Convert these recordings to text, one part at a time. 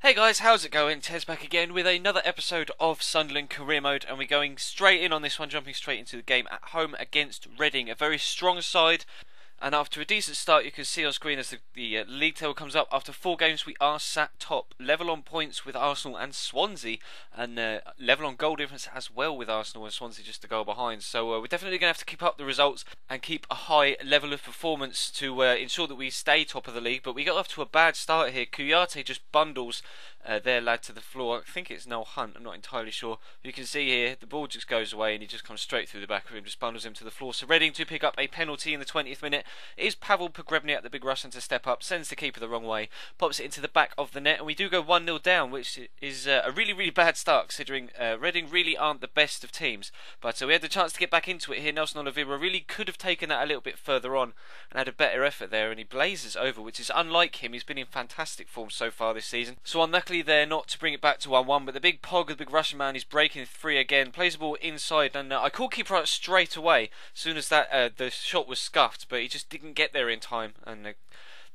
Hey guys, how's it going? Tez back again with another episode of Sunderland Career Mode, and we're going straight in on this one, jumping straight into the game at home against Reading, a very strong side. And after a decent start, you can see on screen as the league table comes up. After 4 games, we are sat top, level on points with Arsenal and Swansea, and level on goal difference as well with Arsenal and Swansea, just a goal behind. So we're definitely going to have to keep up the results and keep a high level of performance to ensure that we stay top of the league. But we got off to a bad start here. Kouyaté just bundles their lad to the floor. I think it's Noel Hunt, I'm not entirely sure. You can see here the ball just goes away and he just comes straight through the back of him, just bundles him to the floor. So Reading to pick up a penalty in the 20th minute. It is Pavel Pogrebny, the big Russian, to step up, sends the keeper the wrong way, pops it into the back of the net, and we do go 1-0 down, which is a really bad start considering Reading really aren't the best of teams. But we had the chance to get back into it here. Nelson Oliveira really could have taken that a little bit further on and had a better effort there, and he blazes over, which is unlike him. He's been in fantastic form so far this season. So unluckily there not to bring it back to 1-1, but the big Pog, the big Russian man, is breaking free again, plays the ball inside, and I called keeper out straight away as soon as that the shot was scuffed, but he just didn't get there in time, and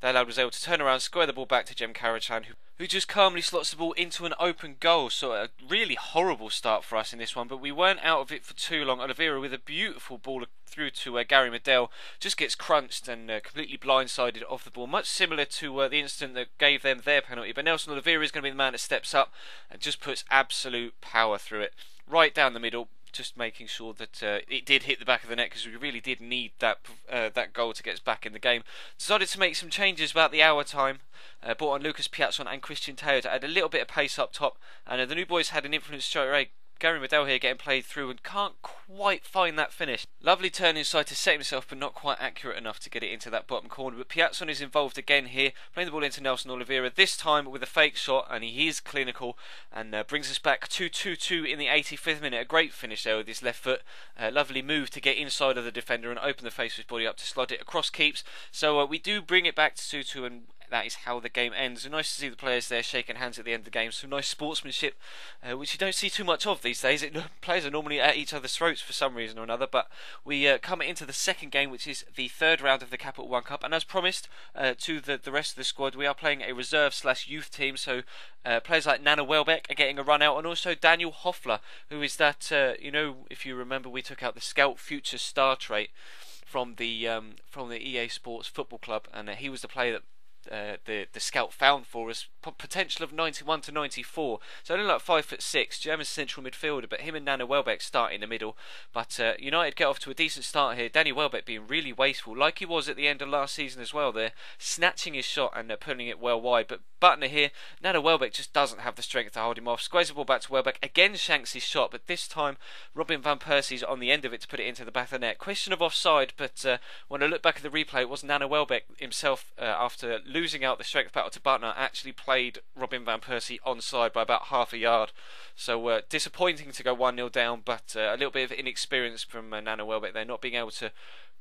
that lad was able to turn around, square the ball back to Jem Karachan, who just calmly slots the ball into an open goal. So a really horrible start for us in this one, but we weren't out of it for too long. Oliveira with a beautiful ball through to Gary Medell, just gets crunched and completely blindsided off the ball, much similar to the incident that gave them their penalty. But Nelson Oliveira is going to be the man that steps up and just puts absolute power through it, right down the middle, just making sure that it did hit the back of the net, because we really did need that goal to get us back in the game. Decided to make some changes about the hour time. Brought on Lucas Piazzon and Christian Teo to add a little bit of pace up top, and the new boys had an influence straight away. Gary Medell here getting played through and can't quite find that finish. Lovely turn inside to set himself, but not quite accurate enough to get it into that bottom corner. But Piazzon is involved again here, playing the ball into Nelson Oliveira, this time with a fake shot, and he is clinical and brings us back to 2-2 in the 85th minute. A great finish there with his left foot. Lovely move to get inside of the defender and open the face of his body up to slot it across keeps. So we do bring it back to 2-2, and that is how the game ends. And nice to see the players there shaking hands at the end of the game. Some nice sportsmanship, which you don't see too much of these days. Players are normally at each other's throats for some reason or another. But we come into the second game, which is the third round of the Capital One Cup. And as promised to the rest of the squad, we are playing a reserve/youth team. So players like Nana Welbeck are getting a run out, and also Daniel Hoffler, who is that, if you remember, we took out the Scout Future Star trait from the EA Sports Football Club, and he was the player that the scout found for us, potential of 91 to 94, so only like 5'6", German central midfielder, but him and Nana Welbeck start in the middle. But United get off to a decent start here. Danny Welbeck being really wasteful, like he was at the end of last season as well there, snatching his shot and pulling it well wide. But Butner here, Nana Welbeck just doesn't have the strength to hold him off, squares the ball back to Welbeck, again shanks his shot, but this time Robin van Persie's on the end of it to put it into the back of the net. Question of offside, but when I look back at the replay, it was Nana Welbeck himself, after losing out the strength battle to Butner, actually played Robin van Persie onside by about half a yard. So disappointing to go 1-0 down, but a little bit of inexperience from Nana Welbeck there, not being able to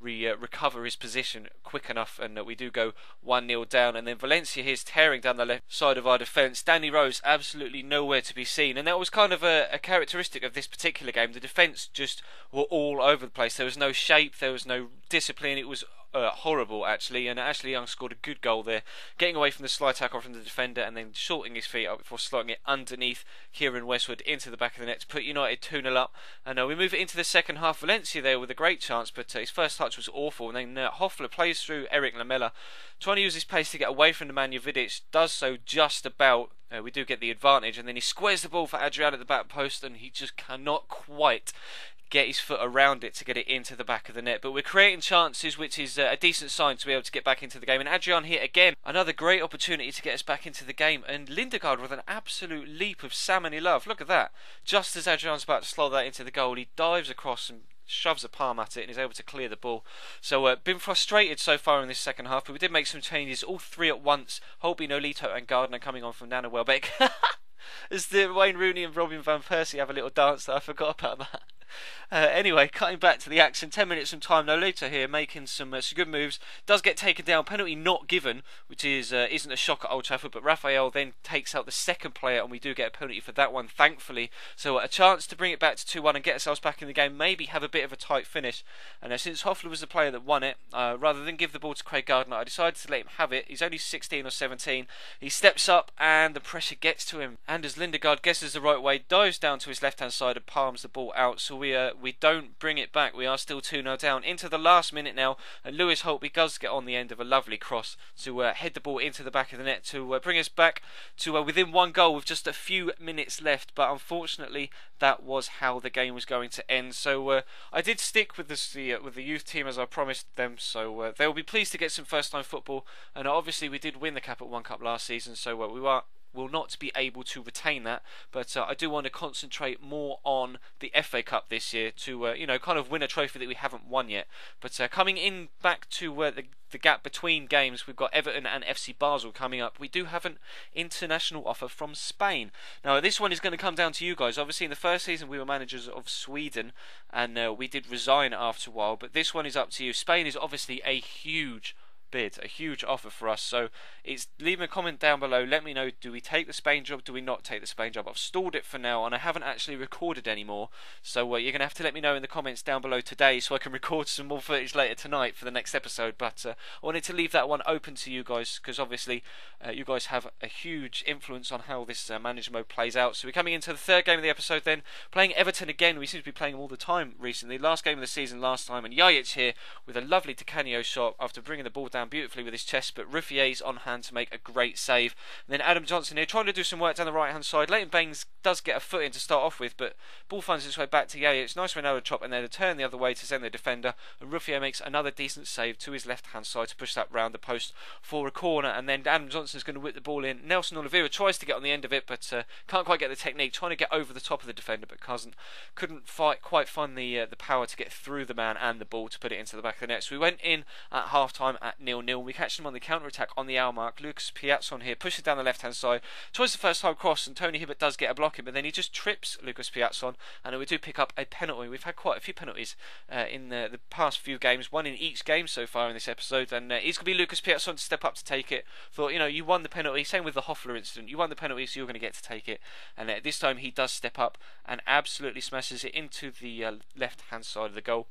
recover his position quick enough, and we do go 1-0 down. And then Valencia here is tearing down the left side of our defence. Danny Rose absolutely nowhere to be seen, and that was kind of a characteristic of this particular game. The defence just were all over the place. There was no shape, there was no discipline. It was horrible actually, and Ashley Young scored a good goal there, getting away from the slide tackle from the defender and then shorting his feet up before slotting it underneath Kieran Westwood into the back of the net to put United 2-0 up. And we move it into the second half. Valencia there with a great chance, but his first touch was awful, and then Hoffler plays through Eric Lamela, trying to use his pace to get away from Nemanja Vidic, does so just about. We do get the advantage, and then he squares the ball for Adrian at the back post, and he just cannot quite get his foot around it to get it into the back of the net. But we're creating chances, which is a decent sign to be able to get back into the game. And Adrian here again, another great opportunity to get us back into the game. And Lindegaard with an absolute leap of salmon-y love. Look at that. Just as Adrian's about to slot that into the goal, he dives across and shoves a palm at it and is able to clear the ball. So been frustrated so far in this second half, but we did make some changes, all three at once. Holby, Nolito and Gardner coming on from Nana Welbeck. As the Wayne Rooney and Robin van Persie have a little dance there, I forgot about that. Anyway, cutting back to the action, 10 minutes from time. Nolito here making some good moves. Does get taken down, penalty not given, which is isn't a shock at Old Trafford. But Raphael then takes out the second player, and we do get a penalty for that one, thankfully. So a chance to bring it back to 2-1 and get ourselves back in the game. Maybe have a bit of a tight finish. And since Hoffler was the player that won it, rather than give the ball to Craig Gardner, I decided to let him have it. He's only 16 or 17. He steps up, and the pressure gets to him. And as Lindegaard guesses the right way, dives down to his left-hand side and palms the ball out. So we don't bring it back. We are still 2-0 down into the last minute now, and Lewis Holtby does get on the end of a lovely cross to head the ball into the back of the net to bring us back to within one goal with just a few minutes left. But unfortunately, that was how the game was going to end. So I did stick with the youth team as I promised them. So they will be pleased to get some first-time football. And obviously, we did win the Capital One Cup last season, so will not be able to retain that, but I do want to concentrate more on the FA Cup this year to kind of win a trophy that we haven't won yet. But coming in back to the gap between games, we've got Everton and FC Basel coming up. We do have an international offer from Spain. Now this one is going to come down to you guys. Obviously in the first season we were managers of Sweden, and we did resign after a while, but this one is up to you. Spain is obviously a huge bid, a huge offer for us, so leave a comment down below. Let me know, do we take the Spain job, do we not take the Spain job? I've stalled it for now and I haven't actually recorded anymore, so you're gonna have to let me know in the comments down below today so I can record some more footage later tonight for the next episode. But I wanted to leave that one open to you guys, because obviously you guys have a huge influence on how this manager mode plays out. So we're coming into the third game of the episode then, playing Everton again. We seem to be playing them all the time recently. Last game of the season last time, and Yajic here with a lovely Ticanio shot after bringing the ball down beautifully with his chest, but Ruffier's on hand to make a great save. And then Adam Johnson here trying to do some work down the right hand side. Leighton Baines does get a foot in to start off with, but ball finds its way back to Yajic. It's nice for another chop and then a turn the other way to send the defender, and Ruffier makes another decent save to his left hand side to push that round the post for a corner. And then Adam Johnson's going to whip the ball in. Nelson Oliveira tries to get on the end of it, but can't quite get the technique, trying to get over the top of the defender, but couldn't quite find the power to get through the man and the ball to put it into the back of the net. So we went in at half time at 0-0. We catch them on the counter-attack on the hour mark. Lucas Piazzon here pushes down the left-hand side, tries the first time cross, and Tony Hibbert does get a block in, but then he just trips Lucas Piazzon, and we do pick up a penalty. We've had quite a few penalties in the past few games, one in each game so far in this episode, and it's going to be Lucas Piazzon to step up to take it. Thought, you won the penalty, same with the Hoffler incident, you won the penalty, so you're going to get to take it. And this time he does step up and absolutely smashes it into the left-hand side of the goal.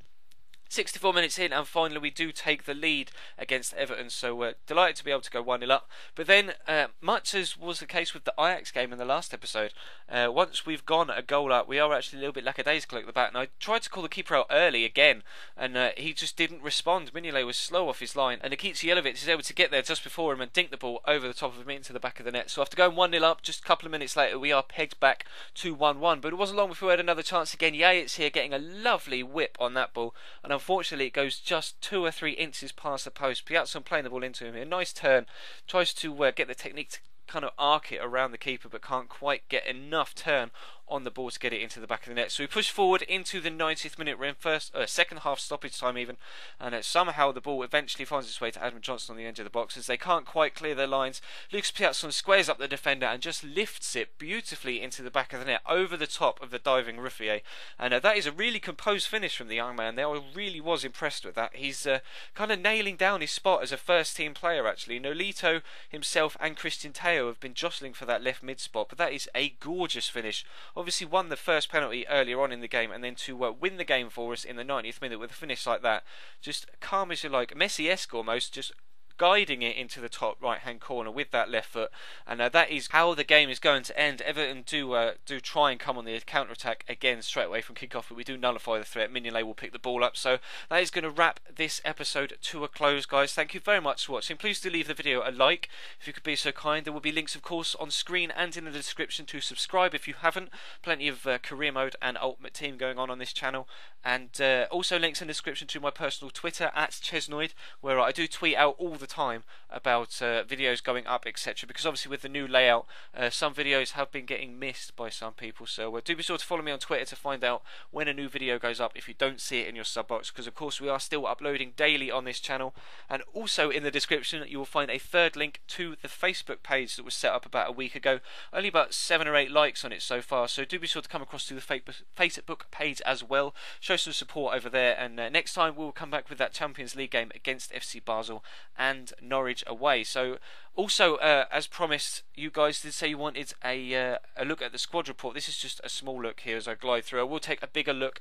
64 minutes in, and finally we do take the lead against Everton, so delighted to be able to go 1-0 up. But then, much as was the case with the Ajax game in the last episode, once we've gone a goal up, we are actually a little bit lackadaisical at the back. And I tried to call the keeper out early again, and he just didn't respond. Mignolet was slow off his line, and Nikita Jelavic is able to get there just before him and dink the ball over the top of him into the back of the net. So after going 1-0 up, just a couple of minutes later, we are pegged back to 1-1. But it wasn't long before we had another chance again. Yates here getting a lovely whip on that ball, and unfortunately it goes just 2 or 3 inches past the post. Piazzon playing the ball into him. A nice turn, tries to get the technique to kind of arc it around the keeper, but can't quite get enough turn on the ball to get it into the back of the net. So we push forward into the 90th minute. We're in second half stoppage time even, and somehow the ball eventually finds its way to Adam Johnson on the edge of the box as they can't quite clear their lines. Lucas Piazzon squares up the defender and just lifts it beautifully into the back of the net over the top of the diving Ruffier, and that is a really composed finish from the young man there. I really was impressed with that. He's kind of nailing down his spot as a first team player actually. Nolito himself and Christian Teo have been jostling for that left mid spot, but that is a gorgeous finish. Obviously won the first penalty earlier on in the game, and then to win the game for us in the 90th minute with a finish like that, just calm as you like, Messi-esque almost, just guiding it into the top right hand corner with that left foot. And that is how the game is going to end. Everton do try and come on the counter attack again straight away from kick off, but we do nullify the threat. Mignolet will pick the ball up. So that is going to wrap this episode to a close, guys. Thank you very much for watching. Please do leave the video a like if you could be so kind. There will be links of course on screen and in the description to subscribe if you haven't. Plenty of career mode and ultimate team going on this channel, and also links in the description to my personal Twitter at Chesnoid, where I do tweet out all the time about videos going up, etc. Because obviously with the new layout, some videos have been getting missed by some people. So do be sure to follow me on Twitter to find out when a new video goes up if you don't see it in your sub box, because of course we are still uploading daily on this channel. And also in the description you will find a third link to the Facebook page that was set up about a week ago. Only about 7 or 8 likes on it so far, so do be sure to come across to the Facebook page as well. Show some support over there, and next time we'll come back with that Champions League game against FC Basel and Norwich away. So also, as promised, you guys did say you wanted a look at the squad report. This is just a small look here as I glide through. I will take a bigger look,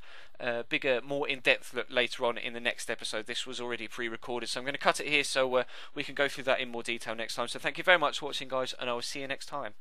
more in-depth look later on in the next episode. This was already pre-recorded, so I'm going to cut it here so we can go through that in more detail next time. So thank you very much for watching, guys, and I will see you next time.